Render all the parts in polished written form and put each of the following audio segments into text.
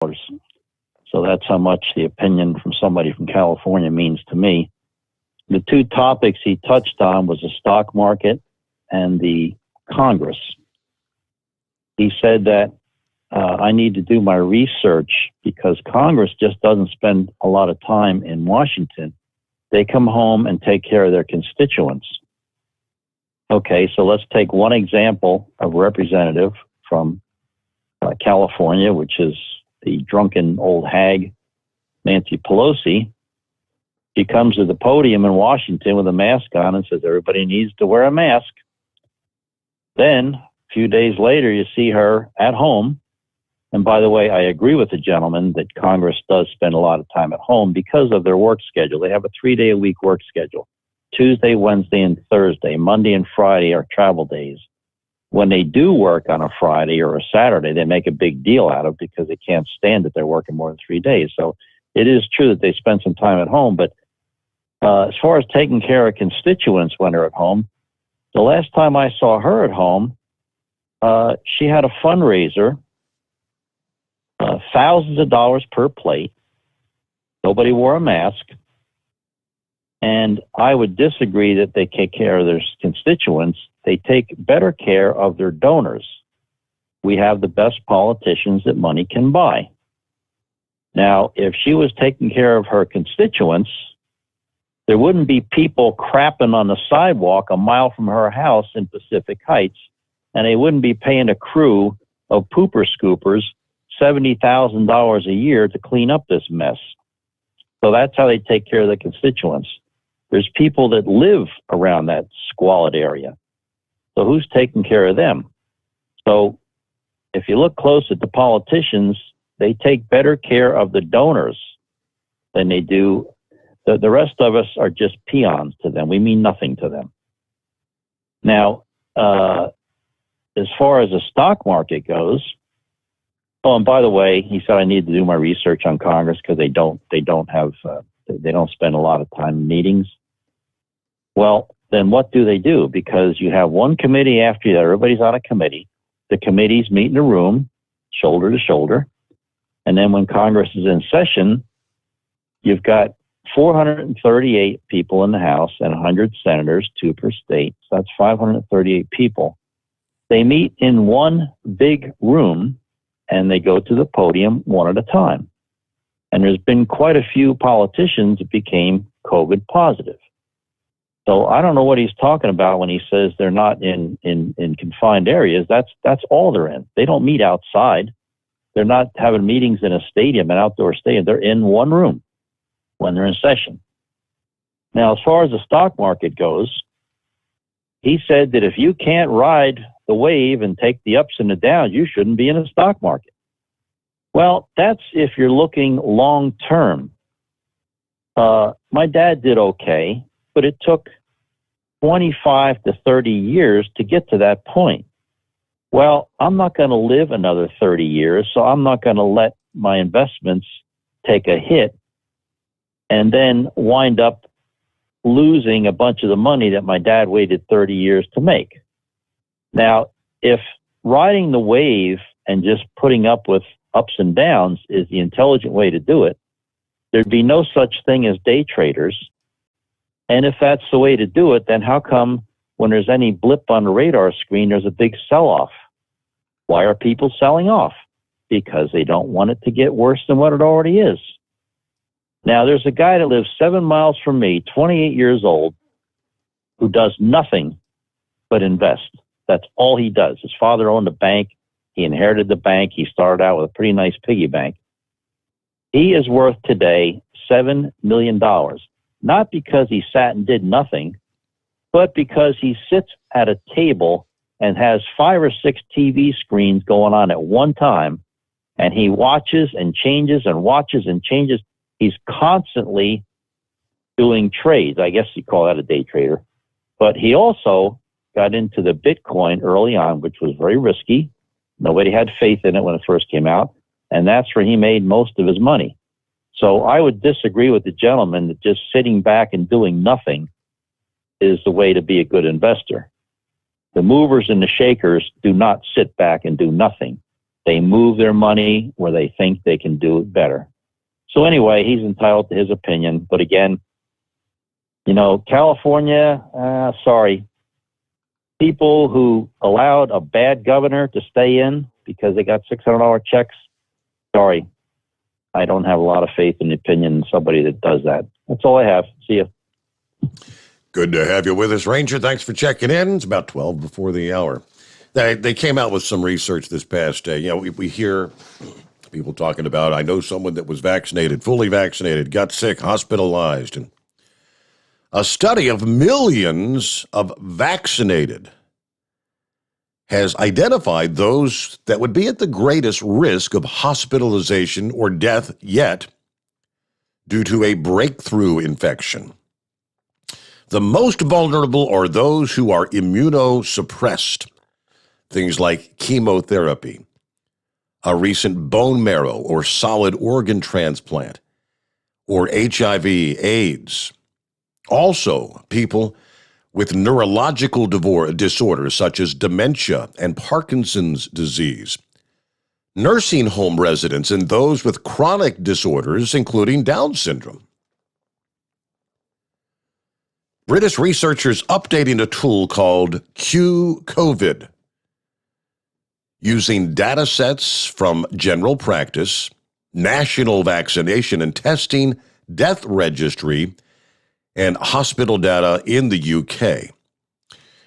So that's how much the opinion from somebody from California means to me. The two topics he touched on was the stock market and the Congress. He said that I need to do my research because Congress just doesn't spend a lot of time in Washington. They come home and take care of their constituents. Okay, so let's take one example of a representative from California, which is the drunken old hag, Nancy Pelosi. She comes to the podium in Washington with a mask on and says everybody needs to wear a mask. Then, a few days later, you see her at home. And by the way, I agree with the gentleman that Congress does spend a lot of time at home because of their work schedule. They have a 3-day-a-week work schedule. Tuesday, Wednesday, and Thursday. Monday and Friday are travel days. When they do work on a Friday or a Saturday, they make a big deal out of it because they can't stand that they're working more than 3 days. So it is true that they spend some time at home. But as far as taking care of constituents when they're at home, the last time I saw her at home, she had a fundraiser, thousands of dollars per plate. Nobody wore a mask. And I would disagree that they take care of their constituents. They take better care of their donors. We have the best politicians that money can buy. Now, if she was taking care of her constituents, there wouldn't be people crapping on the sidewalk a mile from her house in Pacific Heights, and they wouldn't be paying a crew of pooper scoopers $70,000 a year to clean up this mess. So that's how they take care of the constituents. There's people that live around that squalid area. So who's taking care of them? So if you look close at the politicians, they take better care of the donors than they do. The rest of us are just peons to them. We mean nothing to them. Now, as far as the stock market goes, oh, and by the way, he said I need to do my research on Congress because they don't spend a lot of time in meetings. Well, then what do they do? Because you have one committee after the other. Everybody's on a committee. The committees meet in a room, shoulder to shoulder. And then when Congress is in session, you've got 438 people in the House and 100 senators, 2 per state. So that's 538 people. They meet in one big room and they go to the podium one at a time. And there's been quite a few politicians that became COVID positive. So I don't know what he's talking about when he says they're not in confined areas. That's all they're in. They don't meet outside. They're not having meetings in a stadium, an outdoor stadium. They're in one room when they're in session. Now, as far as the stock market goes, he said that if you can't ride the wave and take the ups and the downs, you shouldn't be in the stock market. Well, that's if you're looking long term. My dad did okay, but it took 25 to 30 years to get to that point. Well, I'm not going to live another 30 years, so I'm not going to let my investments take a hit and then wind up losing a bunch of the money that my dad waited 30 years to make. Now, if riding the wave and just putting up with ups and downs is the intelligent way to do it, there'd be no such thing as day traders. And if that's the way to do it, then how come when there's any blip on the radar screen, there's a big sell-off? Why are people selling off? Because they don't want it to get worse than what it already is. Now, there's a guy that lives 7 miles from me, 28 years old, who does nothing but invest. That's all he does. His father owned a bank. He inherited the bank. He started out with a pretty nice piggy bank. He is worth today $7 million. Not because he sat and did nothing, but because he sits at a table and has 5 or 6 TV screens going on at one time, and he watches and changes and watches and changes. He's constantly doing trades. I guess you call that a day trader. But he also got into the Bitcoin early on, which was very risky. Nobody had faith in it when it first came out, and that's where he made most of his money. So I would disagree with the gentleman that just sitting back and doing nothing is the way to be a good investor. The movers and the shakers do not sit back and do nothing. They move their money where they think they can do it better. So anyway, he's entitled to his opinion. But again, California, sorry. People who allowed a bad governor to stay in because they got $600 checks, sorry. I don't have a lot of faith in the opinion of somebody that does that. That's all I have. See you. Good to have you with us, Ranger. Thanks for checking in. It's about 12 before the hour. They came out with some research this past day. We hear people talking about, I know someone that was vaccinated, fully vaccinated, got sick, hospitalized. And a study of millions of vaccinated has identified those that would be at the greatest risk of hospitalization or death yet due to a breakthrough infection. The most vulnerable are those who are immunosuppressed, things like chemotherapy, a recent bone marrow or solid organ transplant, or HIV, AIDS. Also, people with neurological disorders such as dementia and Parkinson's disease, nursing home residents, and those with chronic disorders, including Down syndrome. British researchers updating a tool called Q-COVID, using data sets from general practice, national vaccination and testing, death registry, and hospital data in the UK.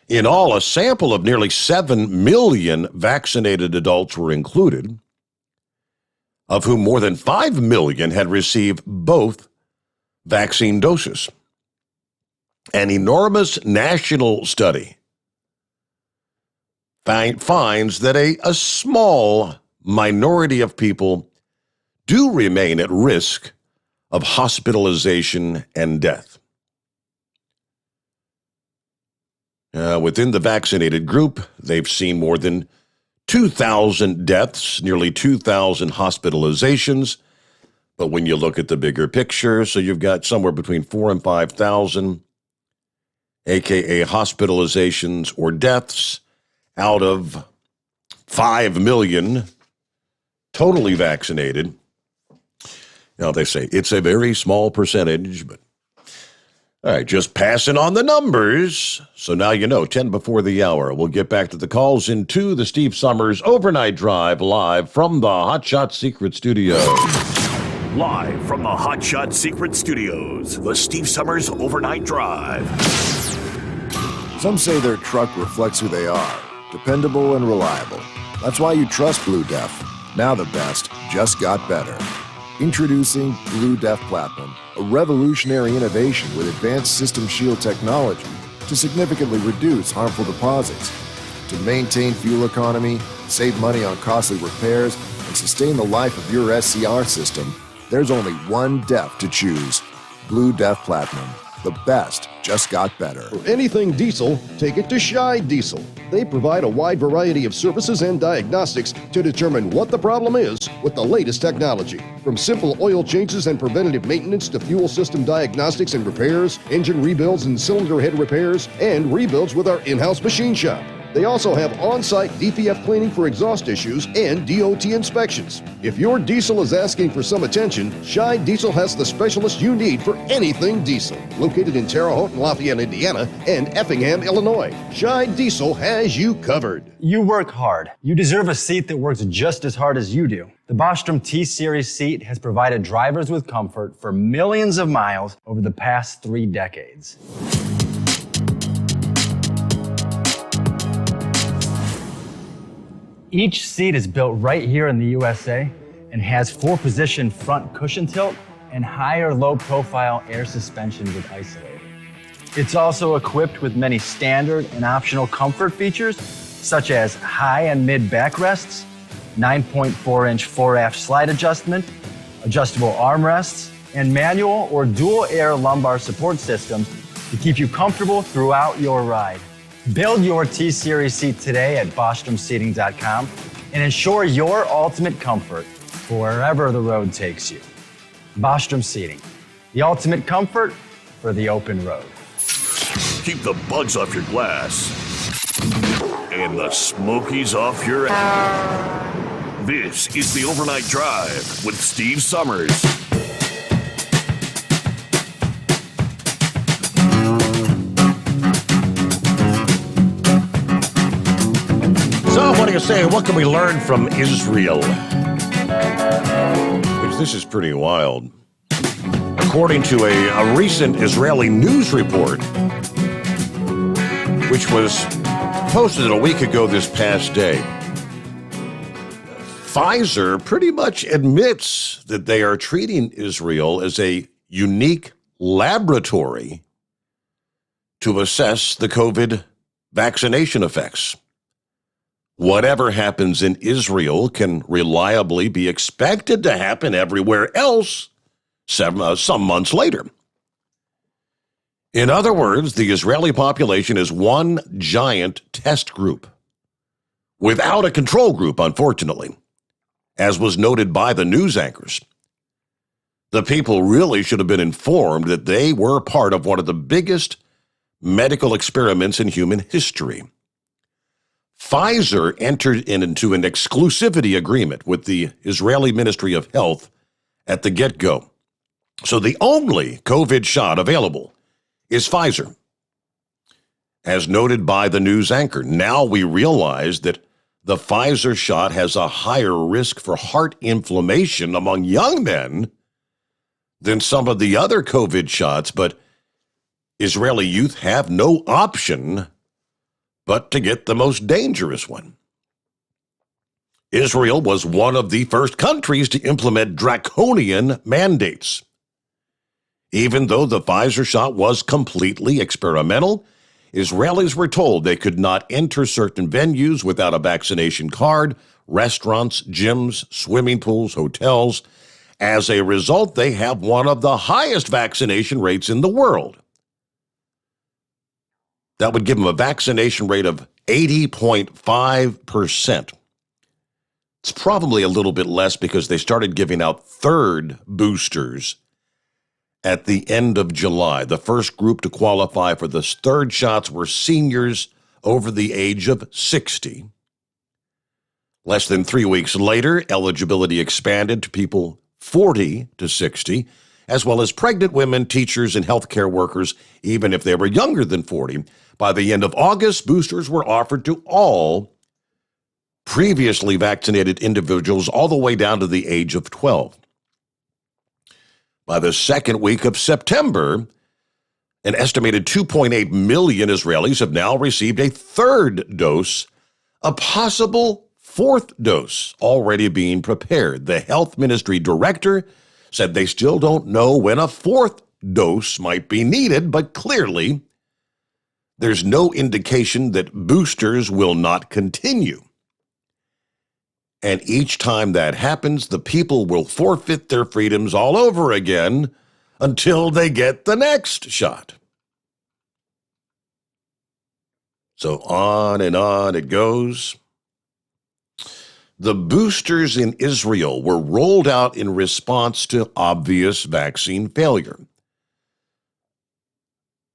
In all, a sample of nearly 7 million vaccinated adults were included, of whom more than 5 million had received both vaccine doses. An enormous national study finds that a small minority of people do remain at risk of hospitalization and death. Within the vaccinated group, they've seen more than 2,000 deaths, nearly 2,000 hospitalizations. But when you look at the bigger picture, so you've got somewhere between 4,000 and 5,000, aka hospitalizations or deaths, out of 5 million totally vaccinated. Now, they say it's a very small percentage, but all right, just passing on the numbers. So now you know, 10 before the hour. We'll get back to the calls into the Steve Sommers Overnight Drive live from the Hot Shot Secret Studios. Live from the Hot Shot Secret Studios, the Steve Sommers Overnight Drive. Some say their truck reflects who they are, dependable and reliable. That's why you trust Blue Def. Now the best just got better. Introducing Blue Def Platinum, a revolutionary innovation with advanced system shield technology to significantly reduce harmful deposits. To maintain fuel economy, save money on costly repairs, and sustain the life of your SCR system, there's only one DEF to choose. Blue Def Platinum. The best just got better. For anything diesel, take it to Scheid Diesel. They provide a wide variety of services and diagnostics to determine what the problem is with the latest technology. From simple oil changes and preventative maintenance to fuel system diagnostics and repairs, engine rebuilds and cylinder head repairs, and rebuilds with our in-house machine shop. They also have on-site DPF cleaning for exhaust issues and DOT inspections. If your diesel is asking for some attention, Scheid Diesel has the specialist you need for anything diesel. Located in Terre Haute and Lafayette, Indiana, and Effingham, Illinois, Scheid Diesel has you covered. You work hard. You deserve a seat that works just as hard as you do. The Bostrom T-Series seat has provided drivers with comfort for millions of miles over the past 3 decades. Each seat is built right here in the USA and has 4-position front cushion tilt and higher low-profile air suspension with isolator. It's also equipped with many standard and optional comfort features, such as high and mid backrests, 9.4-inch fore-aft slide adjustment, adjustable armrests, and manual or dual air lumbar support systems to keep you comfortable throughout your ride. Build your T-Series seat today at BostromSeating.com and ensure your ultimate comfort for wherever the road takes you. Bostrom Seating, the ultimate comfort for the open road. Keep the bugs off your glass and the smokies off your ass. This is the Overnight Drive with Steve Summers. So, what do you say? What can we learn from Israel? Which this is pretty wild. According to a recent Israeli news report, which was posted a week ago this past day, Pfizer pretty much admits that they are treating Israel as a unique laboratory to assess the COVID vaccination effects. Whatever happens in Israel can reliably be expected to happen everywhere else some months later. In other words, the Israeli population is one giant test group without a control group, unfortunately, as was noted by the news anchors. The people really should have been informed that they were part of one of the biggest medical experiments in human history. Pfizer entered into an exclusivity agreement with the Israeli Ministry of Health at the get-go. So the only COVID shot available is Pfizer. As noted by the news anchor, now we realize that the Pfizer shot has a higher risk for heart inflammation among young men than some of the other COVID shots, but Israeli youth have no option but to get the most dangerous one. Israel was one of the first countries to implement draconian mandates. Even though the Pfizer shot was completely experimental, Israelis were told they could not enter certain venues without a vaccination card, restaurants, gyms, swimming pools, hotels. As a result, they have one of the highest vaccination rates in the world. That would give them a vaccination rate of 80.5%. It's probably a little bit less because they started giving out third boosters at the end of July. The first group to qualify for the third shots were seniors over the age of 60. Less than 3 weeks later, eligibility expanded to people 40 to 60, as well as pregnant women, teachers, and healthcare workers, even if they were younger than 40. By the end of August, boosters were offered to all previously vaccinated individuals all the way down to the age of 12. By the second week of September, an estimated 2.8 million Israelis have now received a third dose, a possible fourth dose already being prepared. The health ministry director said they still don't know when a fourth dose might be needed, but clearly there's no indication that boosters will not continue. And each time that happens, the people will forfeit their freedoms all over again until they get the next shot. So on and on it goes. The boosters in Israel were rolled out in response to obvious vaccine failure.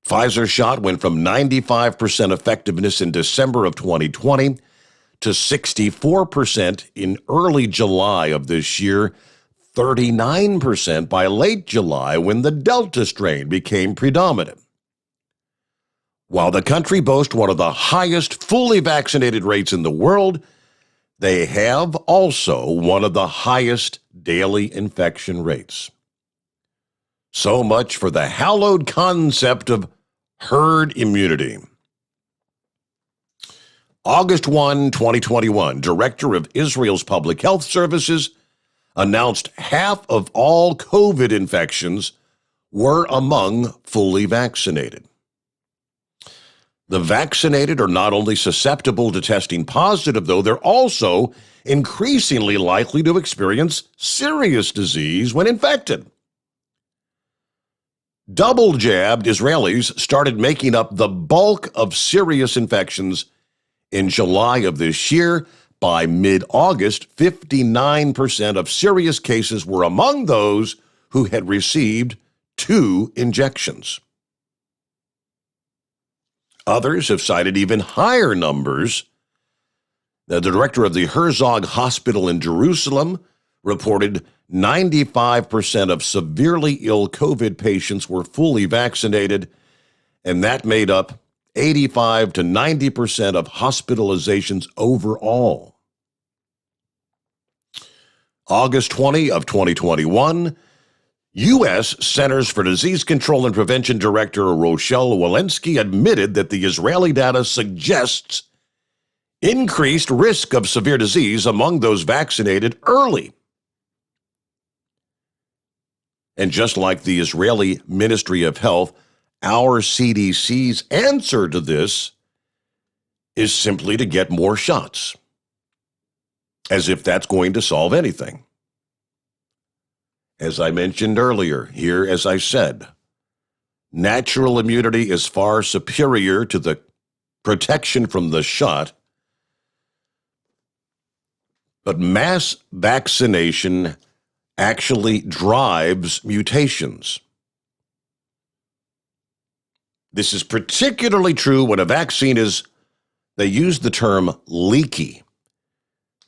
Pfizer shot went from 95% effectiveness in December of 2020 to 64% in early July of this year, 39% by late July when the Delta strain became predominant. While the country boasts one of the highest fully vaccinated rates in the world, they have also one of the highest daily infection rates. So much for the hallowed concept of herd immunity. August 1, 2021, Director of Israel's Public Health Services announced half of all COVID infections were among fully vaccinated. The vaccinated are not only susceptible to testing positive, though, they're also increasingly likely to experience serious disease when infected. Double-jabbed Israelis started making up the bulk of serious infections in July of this year. By mid-August, 59% of serious cases were among those who had received 2 injections. Others have cited even higher numbers The director of the Herzog Hospital in Jerusalem reported 95% of severely ill COVID patients were fully vaccinated, and that made up 85 to 90% of hospitalizations overall. August 20 of 2021, U.S. Centers for Disease Control and Prevention Director Rochelle Walensky admitted that the Israeli data suggests increased risk of severe disease among those vaccinated early. And just like the Israeli Ministry of Health, our CDC's answer to this is simply to get more shots, as if that's going to solve anything. As I mentioned earlier, here, as I said, natural immunity is far superior to the protection from the shot, but mass vaccination actually drives mutations. This is particularly true when a vaccine is, they use the term leaky.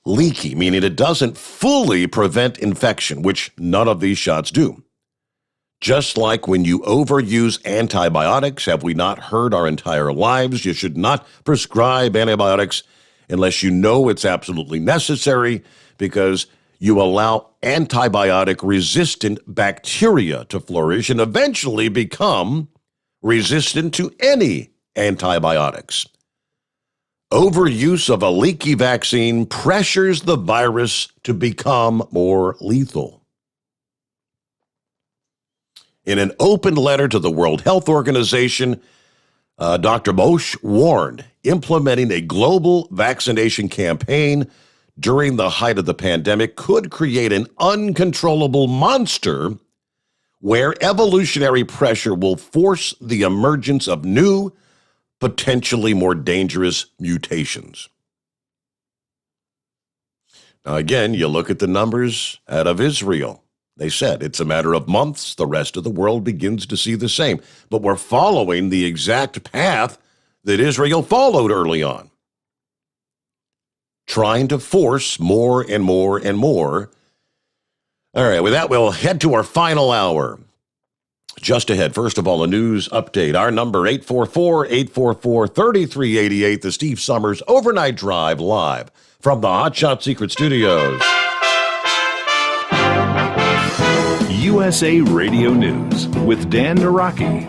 Leaky, meaning it doesn't fully prevent infection, which none of these shots do. Just like when you overuse antibiotics, have we not heard our entire lives? You should not prescribe antibiotics unless you know it's absolutely necessary, because you allow antibiotic-resistant bacteria to flourish and eventually become resistant to any antibiotics. Overuse of a leaky vaccine pressures the virus to become more lethal. In an open letter to the World Health Organization, Dr. Bosch warned implementing a global vaccination campaign during the height of the pandemic could create an uncontrollable monster where evolutionary pressure will force the emergence of new, potentially more dangerous mutations. Now, again, you look at the numbers out of Israel. They said it's a matter of months. The rest of the world begins to see the same. But we're following the exact path that Israel followed early on, trying to force more and more and more. All right, with that, we'll head to our final hour. Just ahead, first of all, a news update. Our number, 844-844-3388, the Steve Sommers Overnight Drive, live from the Hot Shot Secret Studios. USA Radio News with Dan Naraki.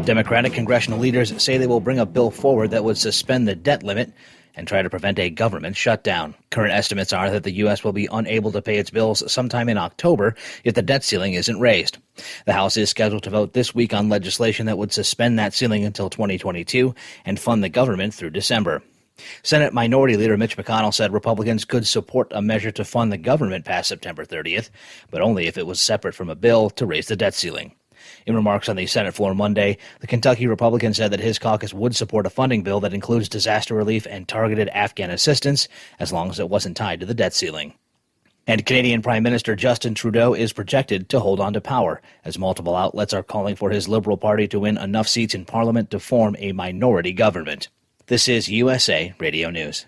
Democratic congressional leaders say they will bring a bill forward that would suspend the debt limit and try to prevent a government shutdown. Current estimates are that the U.S. will be unable to pay its bills sometime in October if the debt ceiling isn't raised. The House is scheduled to vote this week on legislation that would suspend that ceiling until 2022 and fund the government through December. Senate Minority Leader Mitch McConnell said Republicans could support a measure to fund the government past September 30th, but only if it was separate from a bill to raise the debt ceiling. In remarks on the Senate floor Monday, the Kentucky Republican said that his caucus would support a funding bill that includes disaster relief and targeted Afghan assistance, as long as it wasn't tied to the debt ceiling. And Canadian Prime Minister Justin Trudeau is projected to hold on to power, as multiple outlets are calling for his Liberal Party to win enough seats in Parliament to form a minority government. This is USA Radio News.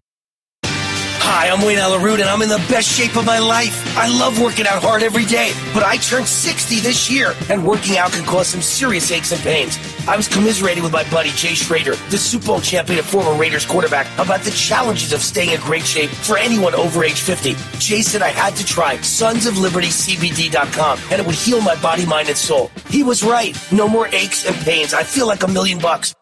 Hi, I'm Wayne Alaroot, and I'm in the best shape of my life. I love working out hard every day, but I turned 60 this year, and working out can cause some serious aches and pains. I was commiserating with my buddy Jay Schrader, the Super Bowl champion and former Raiders quarterback, about the challenges of staying in great shape for anyone over age 50. Jay said I had to try sonsoflibertycbd.com, and it would heal my body, mind, and soul. He was right. No more aches and pains. I feel like $1 million.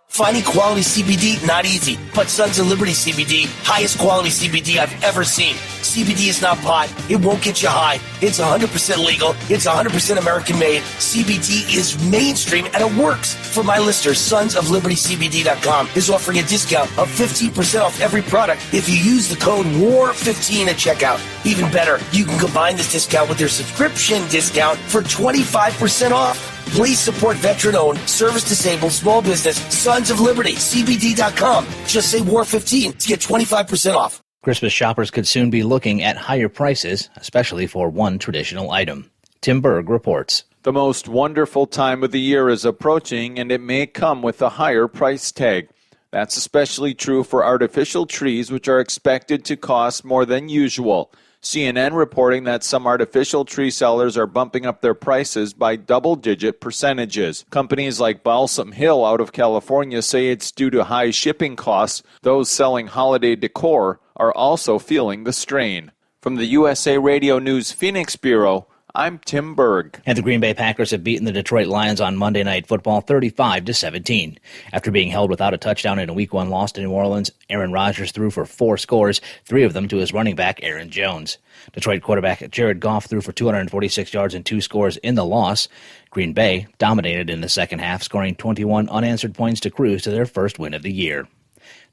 Finding quality CBD, not easy, but Sons of Liberty CBD, highest quality CBD I've ever seen. CBD is not pot. It won't get you high. It's 100% legal. It's 100% American made. CBD is mainstream and it works. For my listeners, sonsoflibertycbd.com is offering a discount of 15% off every product if you use the code WAR15 at checkout. Even better, you can combine this discount with their subscription discount for 25% off. Please support veteran-owned, service-disabled, small business, Sons of Liberty, CBD.com. Just say WAR15 to get 25% off. Christmas shoppers could soon be looking at higher prices, especially for one traditional item. Tim Berg reports. The most wonderful time of the year is approaching, and it may come with a higher price tag. That's especially true for artificial trees, which are expected to cost more than usual. CNN reporting that some artificial tree sellers are bumping up their prices by double-digit percentages. Companies like Balsam Hill out of California say it's due to high shipping costs. Those selling holiday decor are also feeling the strain. From the USA Radio News Phoenix Bureau, I'm Tim Berg. And the Green Bay Packers have beaten the Detroit Lions on Monday Night Football 35-17. After being held without a touchdown in a Week 1 loss to New Orleans, Aaron Rodgers threw for 4 scores, 3 of them to his running back, Aaron Jones. Detroit quarterback Jared Goff threw for 246 yards and 2 scores in the loss. Green Bay dominated in the second half, scoring 21 unanswered points to cruise to their first win of the year.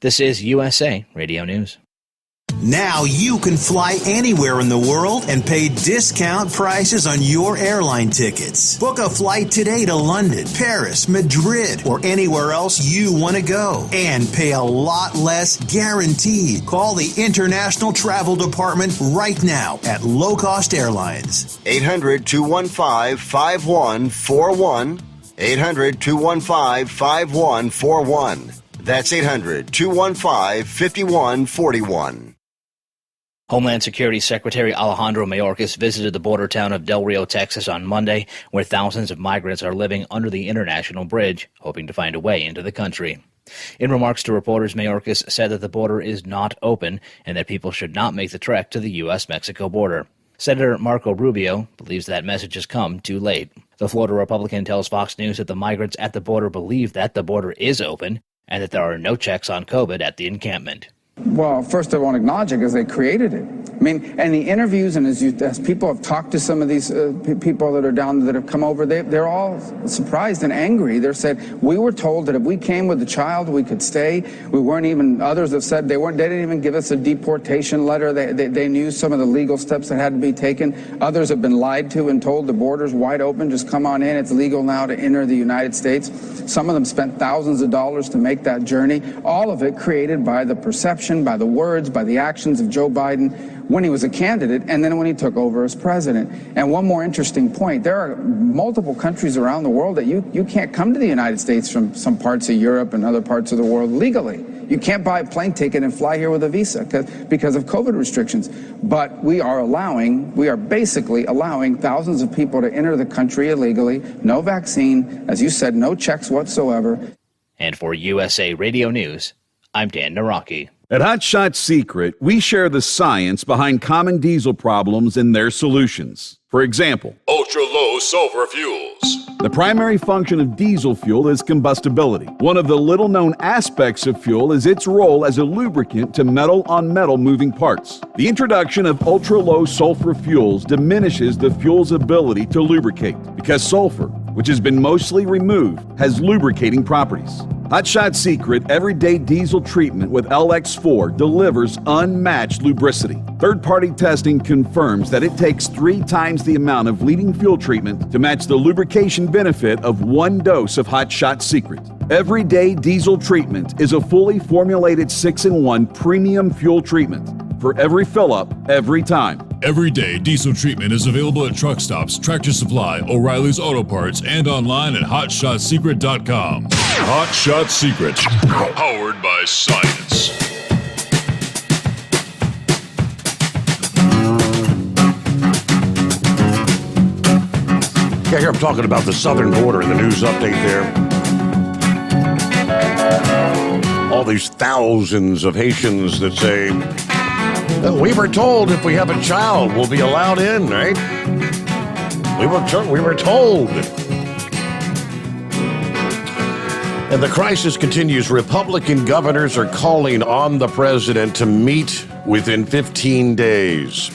This is USA Radio News. Now you can fly anywhere in the world and pay discount prices on your airline tickets. Book a flight today to London, Paris, Madrid, or anywhere else you want to go. And pay a lot less guaranteed. Call the International Travel Department right now at Low Cost Airlines. 800-215-5141. 800-215-5141. That's 800-215-5141. Homeland Security Secretary Alejandro Mayorkas visited the border town of Del Rio, Texas on Monday, where thousands of migrants are living under the international bridge, hoping to find a way into the country. In remarks to reporters, Mayorkas said that the border is not open and that people should not make the trek to the U.S.-Mexico border. Senator Marco Rubio believes that message has come too late. The Florida Republican tells Fox News that the migrants at the border believe that the border is open and that there are no checks on COVID at the encampment. Well, first I want to acknowledge it because they created it. I mean, and the interviews and as people have talked to some of these people that are down that have come over, they're all surprised and angry. They're said, we were told that if we came with a child, we could stay. We weren't even, others have said they didn't even give us a deportation letter. They knew some of the legal steps that had to be taken. Others have been lied to and told the border's wide open, just come on in. It's legal now to enter the United States. Some of them spent thousands of dollars to make that journey. All of it created by the perception, by the words, by the actions of Joe Biden when he was a candidate and then when he took over as president. And one more interesting point, there are multiple countries around the world that you can't come to the United States from some parts of Europe and other parts of the world legally. You can't buy a plane ticket and fly here with a visa because of COVID restrictions. But we are basically allowing thousands of people to enter the country illegally, no vaccine, as you said, no checks whatsoever. And for USA Radio News, I'm Dan Naraki. At Hot Shot Secret, we share the science behind common diesel problems and their solutions. For example, ultra-low sulfur fuels. The primary function of diesel fuel is combustibility. One of the little-known aspects of fuel is its role as a lubricant to metal-on-metal moving parts. The introduction of ultra-low sulfur fuels diminishes the fuel's ability to lubricate because sulfur, which has been mostly removed, has lubricating properties. Hot Shot Secret Everyday Diesel Treatment with LX4 delivers unmatched lubricity. Third-party testing confirms that it takes 3 times the amount of leading fuel treatment to match the lubrication benefit of 1 dose of Hot Shot Secret. Everyday Diesel Treatment is a fully formulated 6-in-1 premium fuel treatment for every fill-up, every time. Everyday Diesel Treatment is available at truck stops, Tractor Supply, O'Reilly's Auto Parts, and online at HotShotSecret.com. Hot Shot Secret, powered by science. Yeah, here I'm talking about the southern border and the news update there. All these thousands of Haitians that say, we were told if we have a child, we'll be allowed in, right? We were told. And the crisis continues. Republican governors are calling on the president to meet within 15 days.